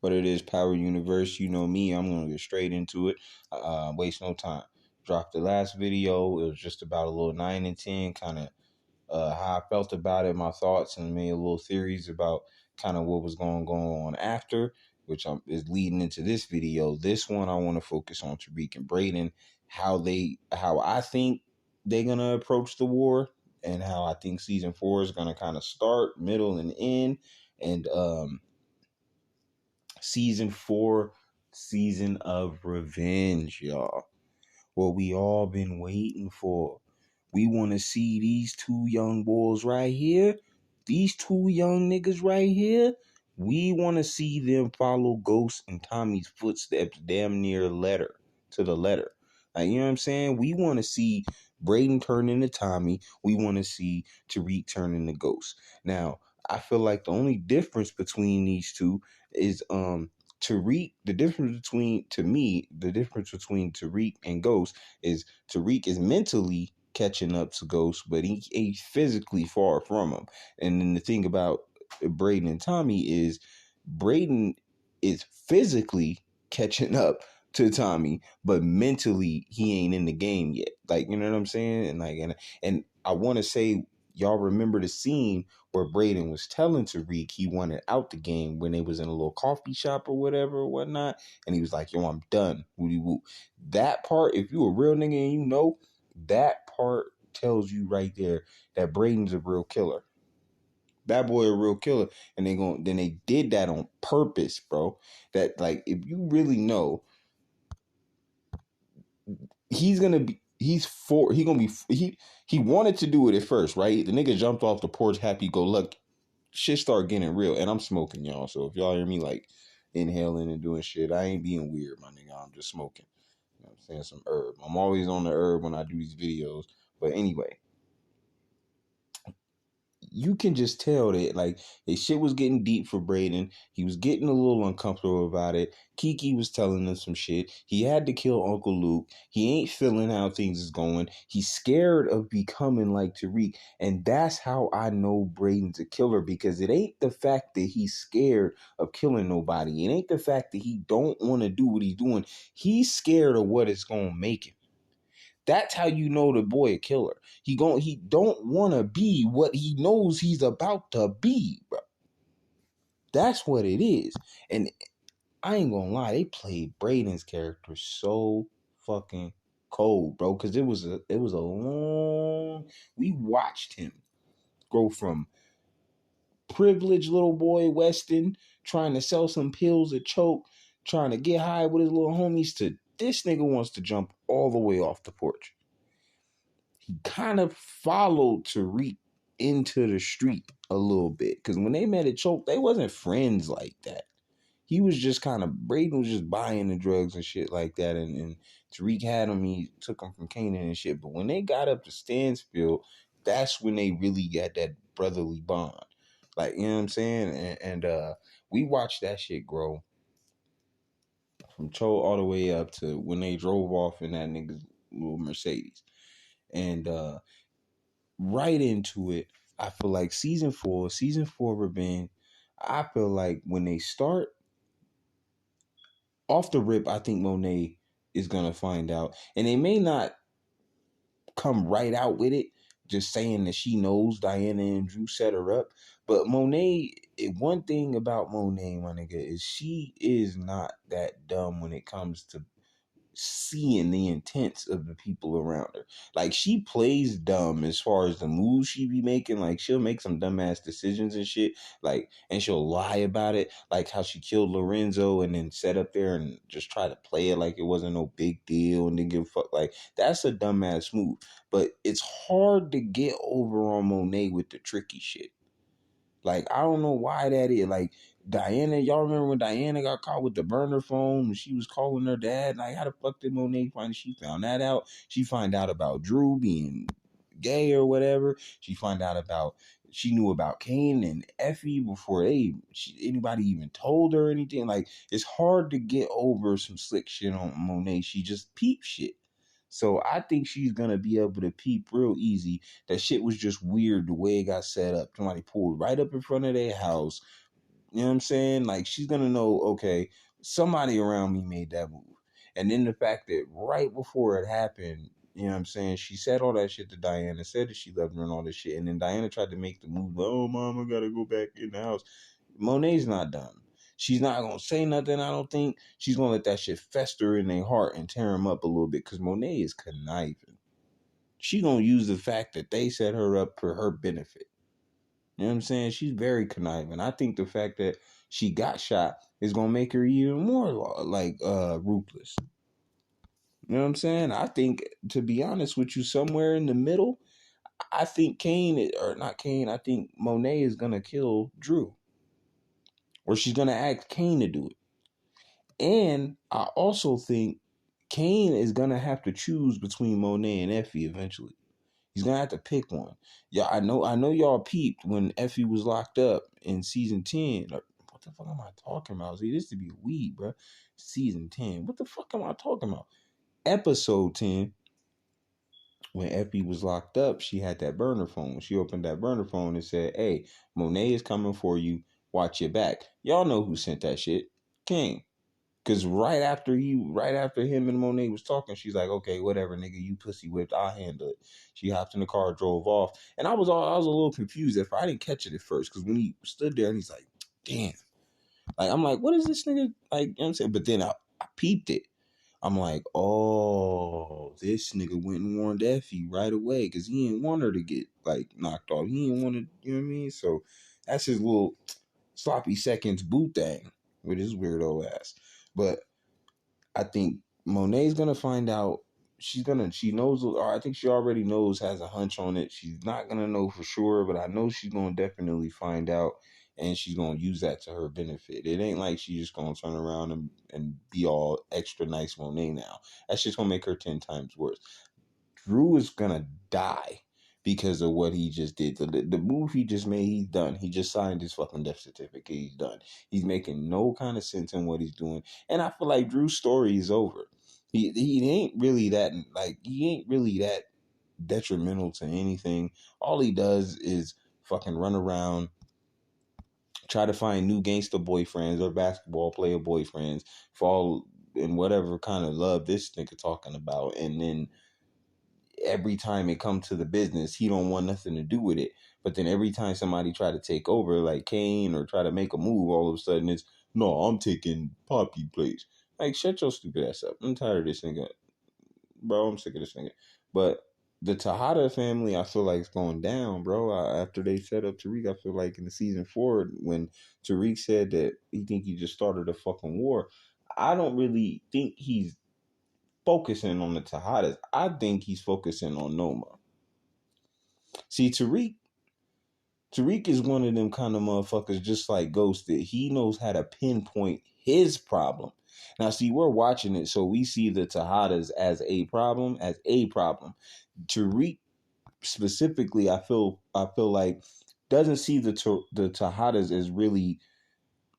But it is Power Universe. You know me. I'm gonna get straight into it. Waste no time. Dropped the last video. It was just about a little 9 and 10, kind of how I felt about it, my thoughts, and made a little theories about kind of what was going to go on after, which is leading into this video. This one I want to focus on Tariq and Braden, how I think they're gonna approach the war, and how I think season 4 is gonna kind of start, middle, and end, and season 4, season of revenge, y'all. What we all been waiting for. We want to see these two young boys right here. These two young niggas right here. We want to see them follow Ghost and Tommy's footsteps damn near letter to the letter. Like, you know what I'm saying? We want to see Braden turn into Tommy. We want to see Tariq turn into Ghost. Now, I feel like the only difference between these two is Tariq, the difference between, to me, the difference between Tariq and Ghost is Tariq is mentally catching up to Ghost, but he ain't physically far from him. And then the thing about Braden and Tommy is Braden is physically catching up to Tommy, but mentally he ain't in the game yet. Like, you know what I'm saying? And I want to say, y'all remember the scene where Braden was telling Tariq he wanted out the game when they was in a little coffee shop or whatever or whatnot, and he was like, "Yo, I'm done." Woody woo. That part, if you a real nigga and you know, that part tells you right there that Braden's a real killer. That boy a real killer, and they did that on purpose, bro. That, like, if you really know, he's gonna be. He wanted to do it at first, right? The nigga jumped off the porch, happy go lucky. Shit start getting real, and I'm smoking, y'all. So if y'all hear me like inhaling and doing shit, I ain't being weird, my nigga. I'm just smoking. You know what I'm saying? Some herb. I'm always on the herb when I do these videos. But anyway, you can just tell that, like, his shit was getting deep for Braden. He was getting a little uncomfortable about it. Kiki was telling him some shit. He had to kill Uncle Luke. He ain't feeling how things is going. He's scared of becoming like Tariq. And that's how I know Braden's a killer, because it ain't the fact that he's scared of killing nobody. It ain't the fact that he don't want to do what he's doing. He's scared of what it's going to make him. That's how you know the boy a killer. He don't want to be what he knows he's about to be, bro. That's what it is. And I ain't gonna lie, they played Braden's character so fucking cold, bro. Because it was a long. We watched him go from privileged little boy Weston trying to sell some pills at choke, trying to get high with his little homies, to this nigga wants to jump all the way off the porch. He kind of followed Tariq into the street a little bit, because when they met at Choke, they wasn't friends like that. He was just kind of, Braden was just buying the drugs and shit like that, and Tariq had him. He took him from Canaan and shit. But when they got up to Stansfield, that's when they really got that brotherly bond. Like, you know what I'm saying? And we watched that shit grow from Cho all the way up to when they drove off in that nigga's little Mercedes. And right into it, I feel like season 4 revenge. I feel like when they start off the rip, I think Monet is gonna find out, and they may not come right out with it, just saying that she knows Diana and Drew set her up. But Monet, one thing about Monet, my nigga, is she is not that dumb when it comes to seeing the intents of the people around her. Like, she plays dumb as far as the moves she be making. Like, she'll make some dumbass decisions and shit. Like, and she'll lie about it. Like how she killed Lorenzo and then sat up there and just try to play it like it wasn't no big deal and then give a fuck. Like, that's a dumbass move. But it's hard to get over on Monet with the tricky shit. Like, I don't know why that is. Like, Diana, y'all remember when Diana got caught with the burner phone and she was calling her dad? Like, how the fuck did Monet find? She found that out. She find out about Drew being gay or whatever. She knew about Kane and Effie before anybody even told her anything. Like, it's hard to get over some slick shit on Monet. She just peep shit. So I think she's gonna be able to peep real easy. That shit was just weird the way it got set up. Somebody pulled right up in front of their house, You know what I'm saying? Like, she's gonna know, okay, somebody around me made that move. And then the fact that right before it happened, you know what I'm saying, she said all that shit to Diana, said that she loved her and all this shit. And then Diana tried to make the move, like, oh, mom, I gotta go back in the house. Monet's not done. She's not gonna say nothing, I don't think. She's gonna let that shit fester in their heart and tear them up a little bit, because Monet is conniving. She gonna use the fact that they set her up for her benefit. You know what I'm saying? She's very conniving. I think the fact that she got shot is gonna make her even more like ruthless. You know what I'm saying? I think, to be honest with you, somewhere in the middle, I think Kane, or not Kane, I think Monet is gonna kill Drew, or she's gonna ask Kane to do it. And I also think Kane is gonna have to choose between Monet and Effie eventually. He's gonna have to pick one. Yeah, I know y'all peeped when Effie was locked up in season 10. What the fuck am I talking about? See, this to be weed, bro. Season 10. What the fuck am I talking about? Episode 10. When Effie was locked up, she had that burner phone. She opened that burner phone and said, "Hey, Monet is coming for you. Watch your back." Y'all know who sent that shit. King. Cause right after him and Monet was talking, she's like, "Okay, whatever, nigga, you pussy whipped, I'll handle it." She hopped in the car, drove off, and I was a little confused if I didn't catch it at first, because when he stood there and he's like, "Damn," like I'm like, "What is this nigga like?" You know what I'm saying? But then I peeped it. I'm like, "Oh, this nigga went and warned Effie right away, because he didn't want her to get like knocked off. He didn't want to, you know what I mean?" So that's his little sloppy seconds boot thing with his weirdo ass, but. I think Monet's gonna find out. She knows, or I think she already knows, has a hunch on it. She's not gonna know for sure, but I know she's gonna definitely find out, and she's gonna use that to her benefit. It ain't like she's just gonna turn around and be all extra nice Monet now. That's just gonna make her 10 times worse. Drew is gonna die because of what he just did. The move he just made, he's done. He just signed his fucking death certificate. He's done. He's making no kind of sense in what he's doing. And I feel like Drew's story is over. He ain't really that, like, he ain't really that detrimental to anything. All he does is fucking run around, try to find new gangster boyfriends or basketball player boyfriends, fall in whatever kind of love this nigga talking about, and then every time it comes to the business, he don't want nothing to do with it. But then every time somebody try to take over, like Kane, or try to make a move, all of a sudden it's, no, I'm taking Poppy place. Like, shut your stupid ass up. I'm tired of this nigga. Bro, I'm sick of this nigga. But the Tejada family, I feel like, it's going down, bro. After they set up Tariq, I feel like in the season 4, when Tariq said that he think he just started a fucking war, I don't really think he's focusing on the Tejadas. I think he's focusing on Noma. See, Tariq is one of them kind of motherfuckers, just like Ghost did. He knows how to pinpoint his problem. Now, see, we're watching it, so we see the Tejadas as a problem, Tariq specifically, I feel like, doesn't see the Tejadas as really,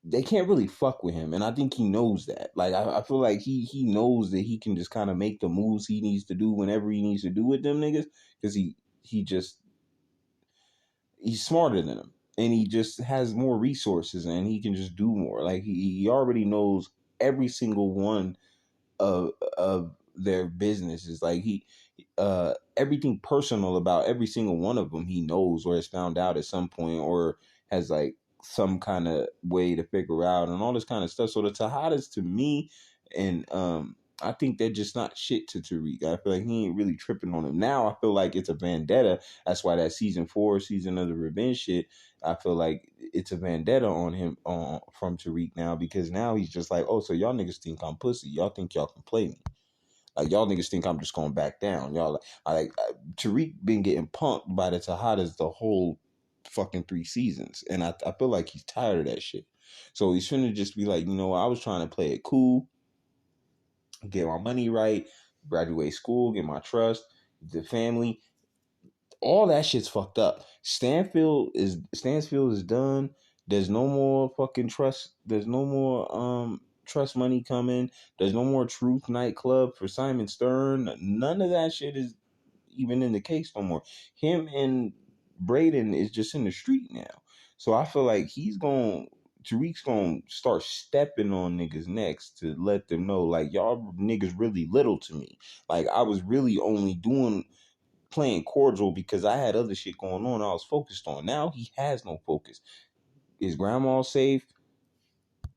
they can't really fuck with him, and I think he knows that. Like, I feel like he knows that he can just kind of make the moves he needs to do whenever he needs to do with them niggas, because he just, he's smarter than them, and he just has more resources, and he can just do more. Like, he already knows every single one of their businesses. Like, he everything personal about every single one of them he knows, or has found out at some point, or has like some kind of way to figure out, and all this kind of stuff. So the Tejadas, to me, and I think they're just not shit to Tariq. I feel like he ain't really tripping on him. Now I feel like it's a vendetta. That's why that season 4, season of the revenge shit, I feel like it's a vendetta on him, from Tariq now, because now he's just like, oh, so y'all niggas think I'm pussy. Y'all think y'all can play me. Like, y'all niggas think I'm just going back down. Y'all, Tariq been getting punked by the Tejadas the whole fucking 3 seasons. And I feel like he's tired of that shit. So he's finna just be like, you know, I was trying to play it cool, get my money right, graduate school, get my trust, the family. All that shit's fucked up. Stansfield is done. There's no more fucking trust. There's no more trust money coming. There's no more Truth nightclub for Simon Stern. None of that shit is even in the case no more. Him and Braden is just in the street now. So I feel like he's going to Tariq's gonna start stepping on niggas' necks to let them know, like, y'all niggas really little to me. Like, I was really only playing cordial because I had other shit going on I was focused on. Now he has no focus. His grandma's safe.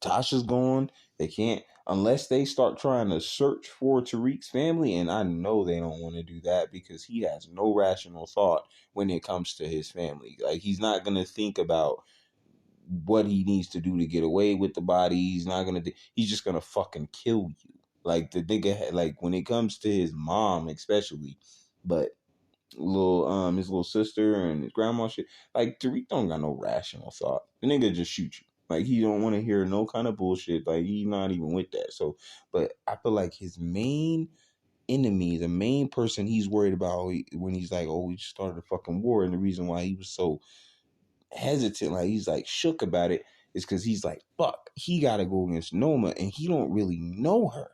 Tasha's gone. They can't, unless they start trying to search for Tariq's family, and I know they don't want to do that because he has no rational thought when it comes to his family. Like, he's not gonna think about what he needs to do to get away with the body. He's not gonna. He's just gonna fucking kill you. Like the nigga, like when it comes to his mom, especially, but his little sister and his grandma shit. Like Tariq don't got no rational thought. The nigga just shoot you. Like he don't want to hear no kind of bullshit. Like he's not even with that. So, but I feel like his main enemy, the main person he's worried about when he's like, oh, we just started a fucking war, and the reason why he was so hesitant, like he's like shook about it, is because he's like, fuck, he got to go against Noma, and he don't really know her.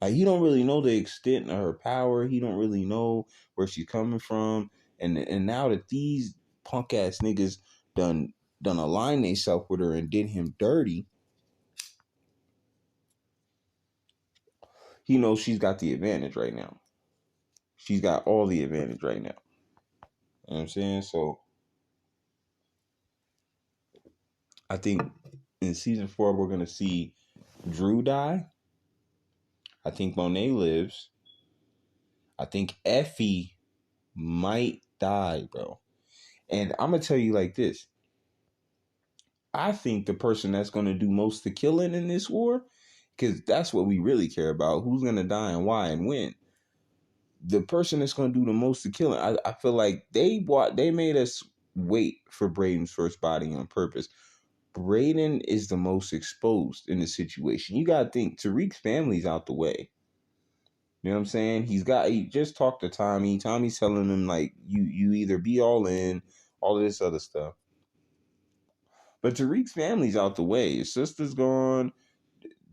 Like he don't really know the extent of her power. He don't really know where she's coming from. And now that these punk ass niggas done aligned themselves with her and did him dirty, he knows she's got the advantage right now. She's got all the advantage right now. You know what I'm saying? So I think in season 4 we're gonna see Drew die. I think Monet lives. I think Effie might die, bro. And I'm gonna tell you like this. I think the person that's going to do most of the killing in this war, because that's what we really care about, who's going to die and why and when. The person that's going to do the most of the killing, I feel like they made us wait for Braden's first body on purpose. Braden is the most exposed in the situation. You got to think, Tariq's family's out the way. You know what I'm saying? He just talked to Tommy. Tommy's telling him, like, you either be all in, all of this other stuff. But Tariq's family's out the way. His sister's gone.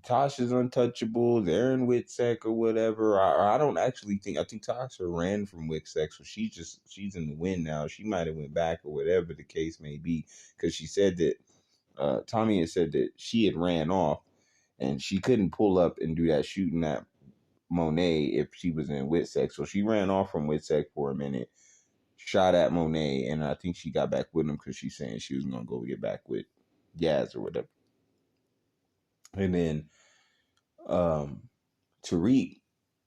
Tasha's untouchable. They're in Witsec or whatever. I don't actually think. I think Tasha ran from Witsec, so she's in the wind now. She might have went back or whatever the case may be, because she said that Tommy had said that she had ran off and she couldn't pull up and do that shooting at Monet if she was in Witsec. So she ran off from Witsec for a minute, shot at Monet, and I think she got back with him because she's saying she was gonna go get back with Yaz or whatever. And then Tariq,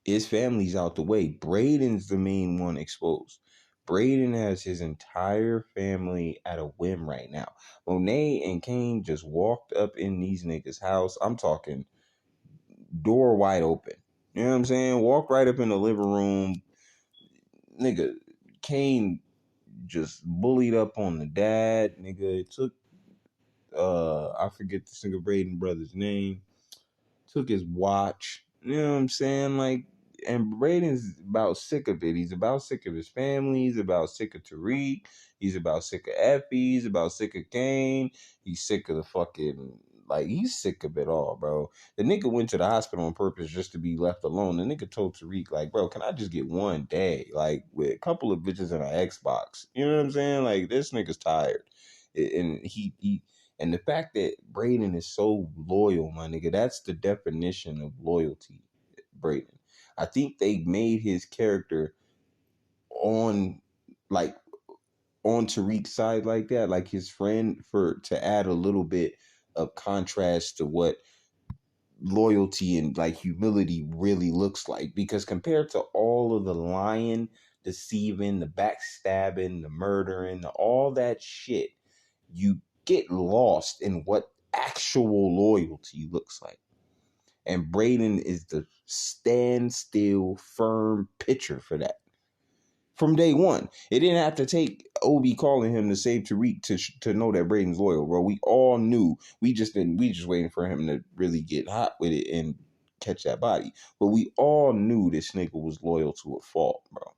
his family's out the way. Braden's the main one exposed. Braden has his entire family at a whim right now. Monet and Kane just walked up in these niggas' house. I'm talking door wide open. You know what I'm saying? Walked right up in the living room. Nigga, Kane just bullied up on the dad. Nigga, it took I forget the single Braden brother's name. Took his watch. You know what I'm saying? Like, and Braden's about sick of it. He's about sick of his family. He's about sick of Tariq. He's about sick of Effie. He's about sick of Kane. He's sick of the fucking, like, he's sick of it all, bro. The nigga went to the hospital on purpose just to be left alone. The nigga told Tariq, like, bro, can I just get one day, like, with a couple of bitches and an Xbox? You know what I'm saying? Like, this nigga's tired. And and the fact that Braden is so loyal, my nigga, that's the definition of loyalty, Braden. I think they made his character on, like, on Tariq's side like that, like his friend, to add a little bit of contrast to what loyalty and like humility really looks like. Because compared to all of the lying, deceiving, the backstabbing, the murdering, all that shit, you get lost in what actual loyalty looks like. And Braden is the standstill, firm picture for that. From day one, it didn't have to take Obi calling him to save Tariq to know that Braden's loyal, bro. We all knew. We just waiting for him to really get hot with it and catch that body. But we all knew this nigga was loyal to a fault, bro.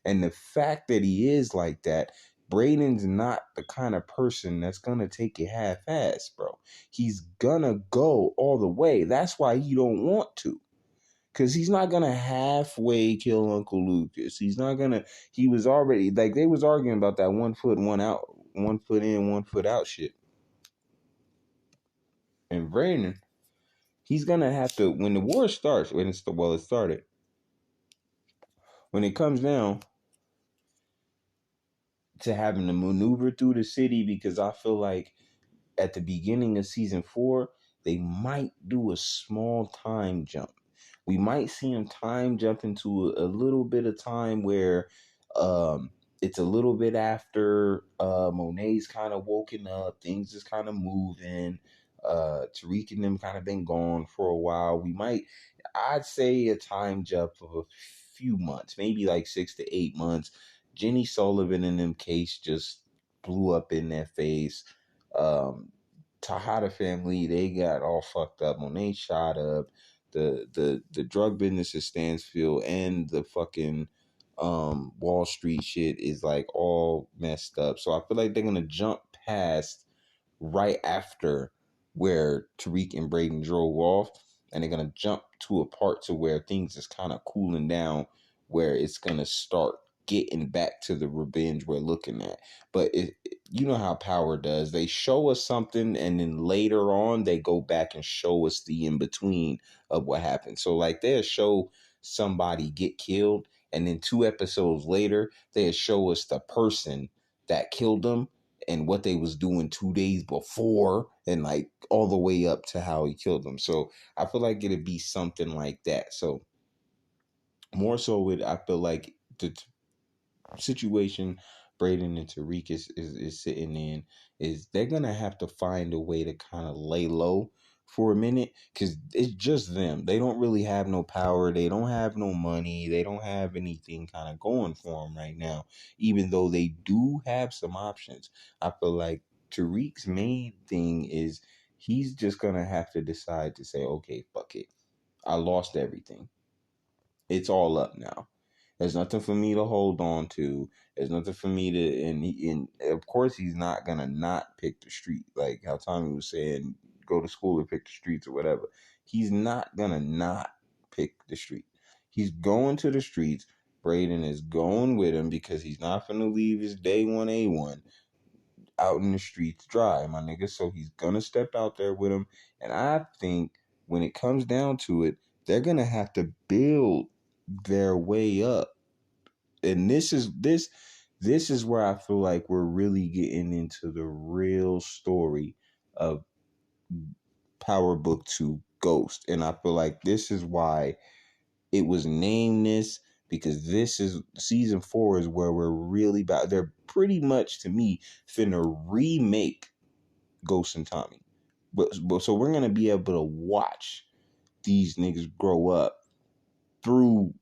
And the fact that he is like that, Braden's not the kind of person that's gonna take it half-ass, bro. He's gonna go all the way. That's why he don't want to. Because he's not gonna halfway kill Uncle Lucas. He's not gonna. He was already, like, they was arguing about that 1 foot, 1 out, 1 foot in, 1 foot out shit. Brayden, he's gonna have to, when the war starts, when it's the well, it started. When it comes down to having to maneuver through the city, because I feel like at the beginning of season 4, they might do a small time jump. We might see him time jump into a little bit of time where it's a little bit after Monet's kind of woken up, things is kind of moving. Tariq and them kind of been gone for a while. I'd say a time jump of a few months, maybe like 6 to 8 months. Jenny Sullivan and them case just blew up in their face. Tejada family, they got all fucked up. Monet shot up. The drug business at Stansfield and the fucking Wall Street shit is like all messed up. So I feel like they're gonna jump past right after where Tariq and Braden drove off, and they're gonna jump to a part to where things is kind of cooling down, where it's gonna start getting back to the revenge we're looking at. But you know how power does. They show us something, and then later on they go back and show us the in between of what happened. So like they'll show somebody get killed, and then 2 episodes later they'll show us the person that killed them and what they was doing 2 days before, and like all the way up to how he killed them. So I feel like it'd be something like that. So more so with, I feel like the situation Braden and Tariq is sitting in is they're gonna have to find a way to kind of lay low for a minute, because it's just them. They don't really have no power. They don't have no money. They don't have anything kind of going for them right now, even though they do have some options. I feel like Tariq's main thing is he's just gonna have to decide to say, okay, fuck it. I lost everything. It's all up now. There's nothing for me to hold on to. There's nothing for me to, and of course he's not gonna not pick the street, like how Tommy was saying, go to school and pick the streets or whatever. He's not gonna not pick the street. He's going to the streets. Braden is going with him because he's not gonna leave his day one A1 out in the streets dry, my nigga. So he's gonna step out there with him, and I think when it comes down to it, they're gonna have to build their way up. And this is where I feel like we're really getting into the real story of Power Book 2 Ghost. And I feel like this is why it was named this, because this is season 4 is where we're really about, they're pretty much, to me, finna remake Ghost and Tommy. But so we're gonna be able to watch these niggas grow up through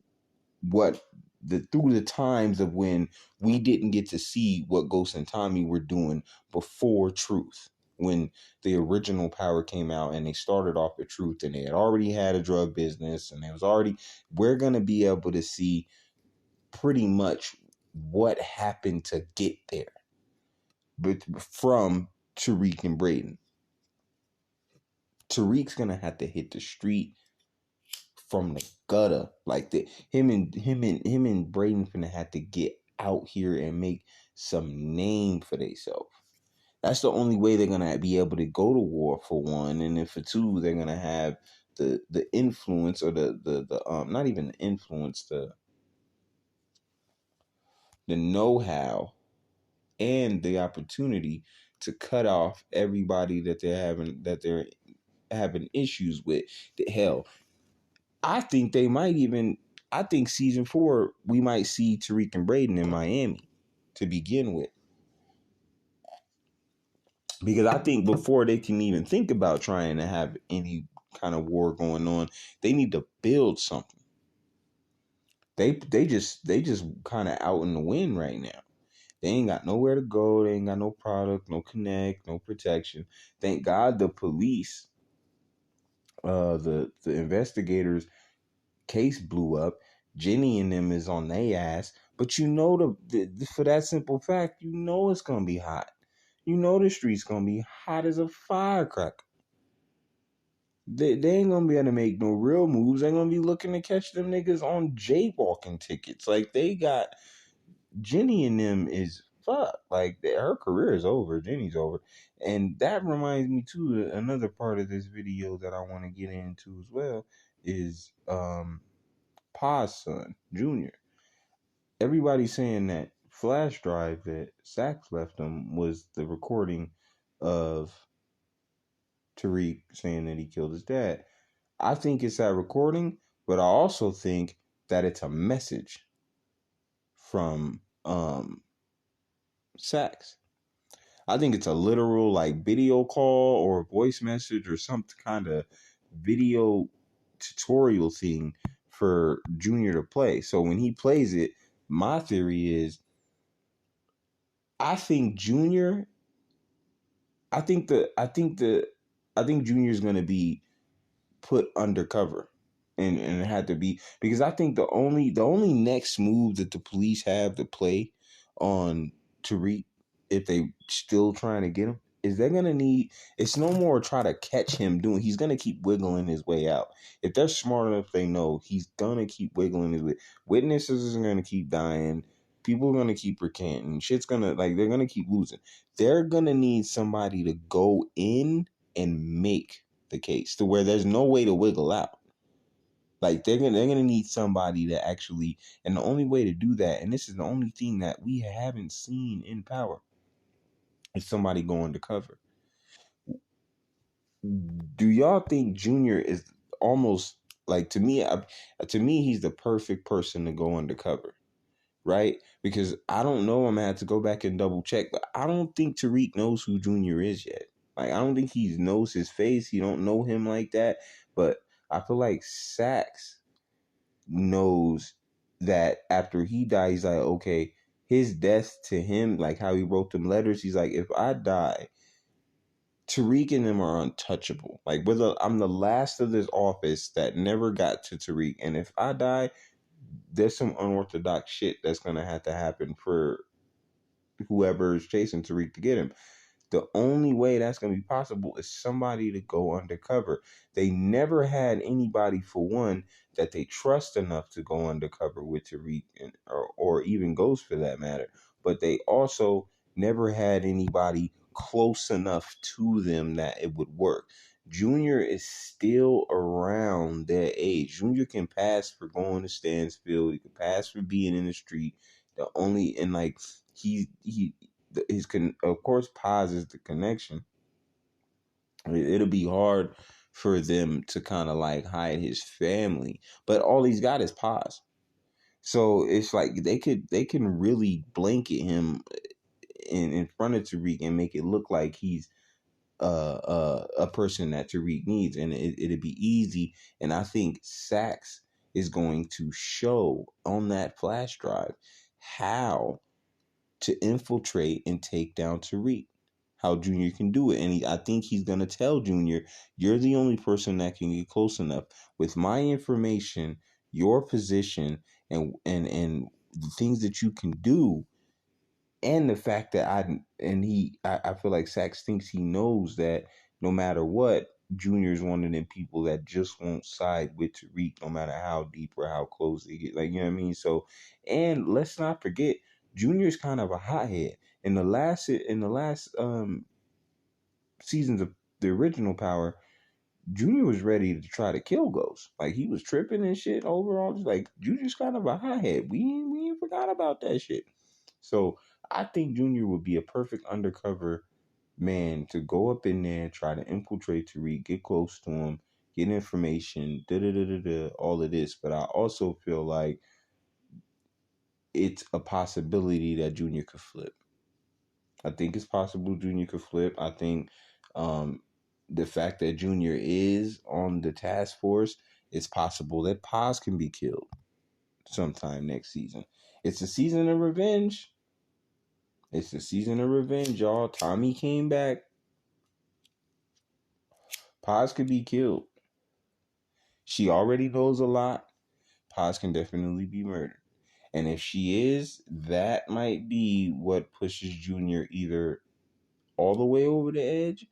through the times of when we didn't get to see what Ghost and Tommy were doing before Truth. When the original Power came out and they started off with Truth, and they had already had a drug business, and we're gonna be able to see pretty much what happened to get there. But from Tariq and Braden. Tariq's gonna have to hit the street from the gutter, like him and Braden finna have to get out here and make some name for themselves. That's the only way they're gonna be able to go to war, for one, and then for two, they're gonna have the influence, or the not even the influence, the know-how and the opportunity to cut off everybody that they're having issues with. Hell, I think they might even. I think season 4 we might see Tariq and Braden in Miami to begin with, because I think before they can even think about trying to have any kind of war going on, they need to build something. They just kind of out in the wind right now. They ain't got nowhere to go. They ain't got no product, no connect, no protection. Thank God the police, the investigators case blew up. Jenny and them is on their ass, but you know for that simple fact, you know it's gonna be hot. You know the street's gonna be hot as a firecracker. They ain't gonna be able to make no real moves. They're gonna be looking to catch them niggas on jaywalking tickets. Like they got Jenny and them is fuck, like her career is over. Jenny's over, and that reminds me too. Another part of this video that I want to get into as well is Pa's son, Junior. Everybody's saying that flash drive that Sax left him was the recording of Tariq saying that he killed his dad. I think it's that recording, but I also think that it's a message from Sax. I think it's a literal like video call or a voice message or some kind of video tutorial thing for Junior to play. So when he plays it, my theory is I think Junior I think I think Junior's gonna be put undercover, and it had to be because I think the only next move that the police have to play on Tariq, if they still trying to get him, is they're gonna need. It's no more try to catch him doing. He's gonna keep wiggling his way out. If they're smart enough, they know he's gonna keep wiggling his way. Witnesses are gonna keep dying. People are gonna keep recanting. Shit's gonna like they're gonna keep losing. They're gonna need somebody to go in and make the case to where there's no way to wiggle out. Like they're gonna need somebody to actually, and the only way to do that, and this is the only thing that we haven't seen in Power, is somebody go undercover. Do y'all think Junior is almost like to me he's the perfect person to go undercover, right? Because I don't know, I'm gonna have to go back and double check, but I don't think Tariq knows who Junior is yet. Like I don't think he knows his face. He don't know him like that. But I feel like Sax knows that after he dies, he's like, okay, his death to him, like how he wrote them letters, he's like, if I die, Tariq and them are untouchable. Like I'm the last of this office that never got to Tariq, and if I die, there's some unorthodox shit that's gonna have to happen for whoever is chasing Tariq to get him. The only way that's going to be possible is somebody to go undercover. They never had anybody, for one, that they trust enough to go undercover with Tariq, or even Ghost for that matter. But they also never had anybody close enough to them that it would work. Junior is still around their age. Junior can pass for going to Stansfield. He can pass for being in the street. The only and like he of course Paz is the connection. It'll be hard for them to kind of like hide his family, but all he's got is Paz. So it's like they can really blanket him in front of Tariq and make it look like he's a person that Tariq needs, and it'd be easy. And I think Sax is going to show on that flash drive how to infiltrate and take down Tariq. How Junior can do it. And I think he's going to tell Junior, you're the only person that can get close enough. With my information, your position, and the things that you can do, and the fact that I feel like Sax thinks he knows that no matter what, Junior is one of them people that just won't side with Tariq no matter how deep or how close they get. Like, you know what I mean? So, and let's not forget, Junior's kind of a hothead. In the last seasons of the original Power, Junior was ready to try to kill Ghost. Like he was tripping and shit overall. Just like Junior's kind of a hothead. We ain't forgot about that shit. So I think Junior would be a perfect undercover man to go up in there, try to infiltrate Tariq, get close to him, get information, all of this. But I also feel like it's a possibility that Junior could flip. I think it's possible Junior could flip. I think the fact that Junior is on the task force, it's possible that Paz can be killed sometime next season. It's a season of revenge. It's the season of revenge, y'all. Tommy came back. Paz could be killed. She already knows a lot. Paz can definitely be murdered. And if she is, that might be what pushes Junior either all the way over the edge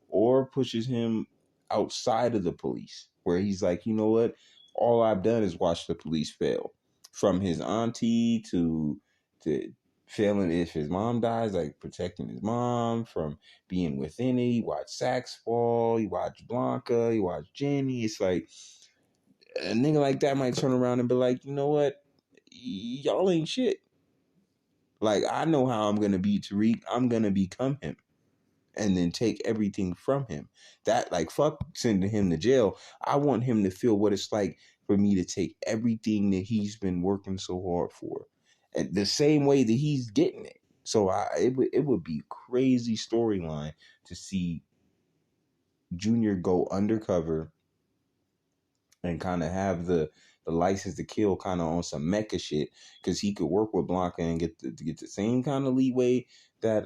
or pushes him outside of the police, where he's like, you know what? All I've done is watch the police fail. From his auntie to failing if his mom dies, like protecting his mom from being within it. You watch Sax Fall, you watch Blanca, you watch Jenny. It's like a nigga like that might turn around and be like, you know what? Y'all ain't shit. Like, I know how I'm gonna be Tariq. I'm gonna become him. And then take everything from him. That, like, fuck sending him to jail. I want him to feel what it's like for me to take everything that he's been working so hard for, and the same way that he's getting it. So it would be crazy storyline to see Junior go undercover and kind of have the license to kill kind of on some mecha shit, because he could work with Blanca and get the same kind of leeway that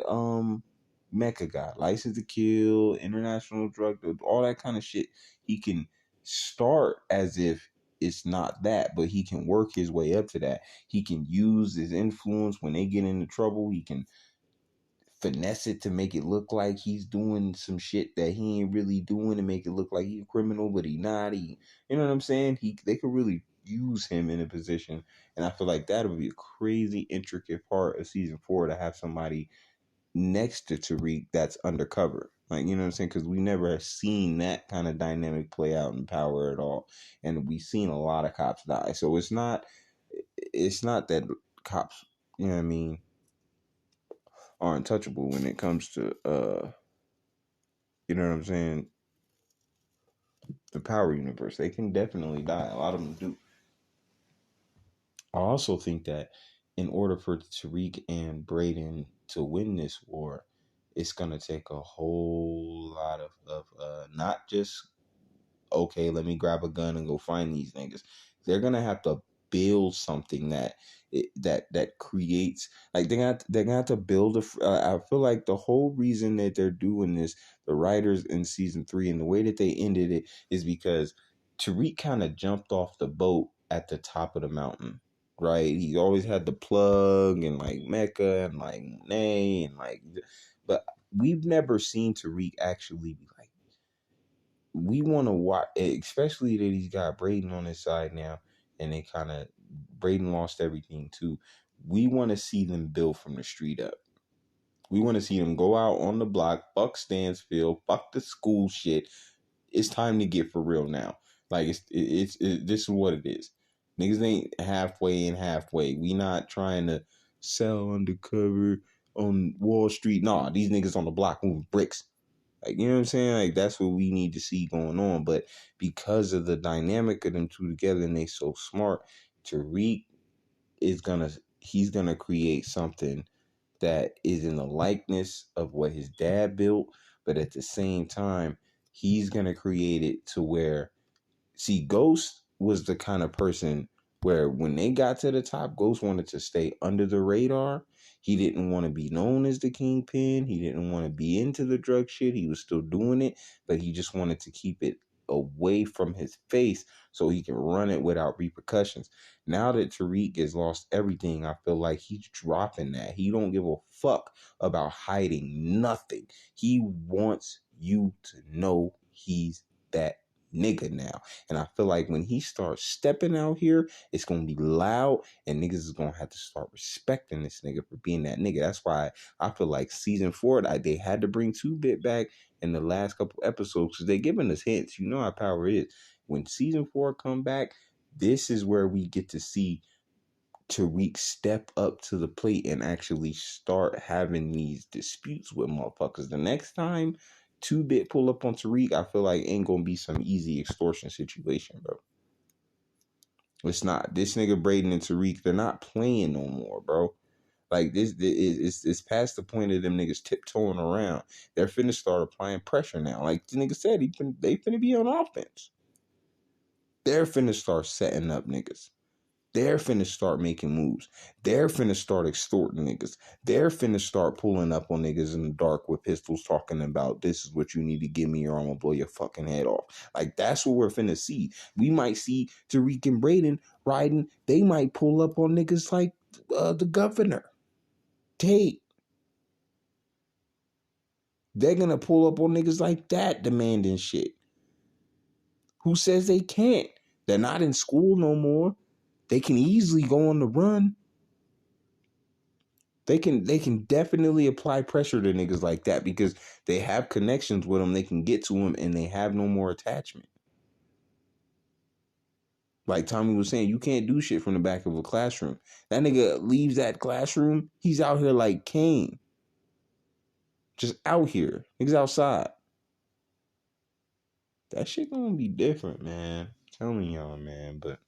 Mecha got. License to kill, international drug, all that kind of shit. He can start as if it's not that, but he can work his way up to that. He can use his influence when they get into trouble. He can finesse it to make it look like he's doing some shit that he ain't really doing, and make it look like he's a criminal, but he not. You know what I'm saying? They could really use him in a position, and I feel like that would be a crazy intricate part of season 4, to have somebody next to Tariq that's undercover. Like, you know what I'm saying? Because we never have seen that kind of dynamic play out in Power at all, and we've seen a lot of cops die. So it's not that cops, you know what I mean, are untouchable when it comes to you know what I'm saying, the Power universe. They can definitely die. A lot of them do. I also think that in order for Tariq and Braden to win this war, it's gonna take a whole lot of not just, okay, let me grab a gun and go find these niggas. They're gonna have to build something that creates, like, they're gonna have to build I feel like the whole reason that they're doing this, the writers in season 3, and the way that they ended it, is because Tariq kind of jumped off the boat at the top of the mountain. Right, he always had the plug and like Mecca and like Monet and like, but we've never seen Tariq actually be like, we want to watch, especially that he's got Braden on his side now, and they kind of, Braden lost everything too. We want to see them build from the street up. We want to see them go out on the block, fuck Stansfield, fuck the school shit. It's time to get for real now. Like, this is what it is. Niggas ain't halfway and halfway. We not trying to sell undercover on Wall Street. Nah, these niggas on the block moving bricks. Like, you know what I'm saying? Like, that's what we need to see going on. But because of the dynamic of them two together, and they so smart, Tariq he's gonna create something that is in the likeness of what his dad built, but at the same time, he's gonna create it to where, see, Ghost was the kind of person where when they got to the top, Ghost wanted to stay under the radar. He didn't want to be known as the kingpin. He didn't want to be into the drug shit. He was still doing it, but he just wanted to keep it away from his face so he can run it without repercussions. Now that Tariq has lost everything, I feel like he's dropping that. He don't give a fuck about hiding nothing. He wants you to know he's that nigga now. And I feel like when he starts stepping out here, it's gonna be loud, and niggas is gonna have to start respecting this nigga for being that nigga. That's why I feel like season 4, they had to bring 2-Bit back in the last couple episodes, because they giving us hints. You know how Power is. When season 4 come back, this is where we get to see Tariq step up to the plate and actually start having these disputes with motherfuckers. The next time 2-Bit pull up on Tariq, I feel like ain't gonna be some easy extortion situation, bro. It's not. This nigga Braden and Tariq, they're not playing no more, bro. Like, this it's past the point of them niggas tiptoeing around. They're finna start applying pressure now. Like the nigga said, they finna be on offense. They're finna start setting up niggas. They're finna start making moves. They're finna start extorting niggas. They're finna start pulling up on niggas in the dark with pistols, talking about, this is what you need to give me or I'm gonna blow your fucking head off. Like, that's what we're finna see. We might see Tariq and Braden riding. They might pull up on niggas like the governor, Tate. They're gonna pull up on niggas like that demanding shit. Who says they can't? They're not in school no more. They can easily go on the run. They can definitely apply pressure to niggas like that because they have connections with them. They can get to them and they have no more attachment. Like Tommy was saying, you can't do shit from the back of a classroom. That nigga leaves that classroom, he's out here like Kane. Just out here. Niggas outside. That shit gonna be different, man. I'm telling y'all, man. But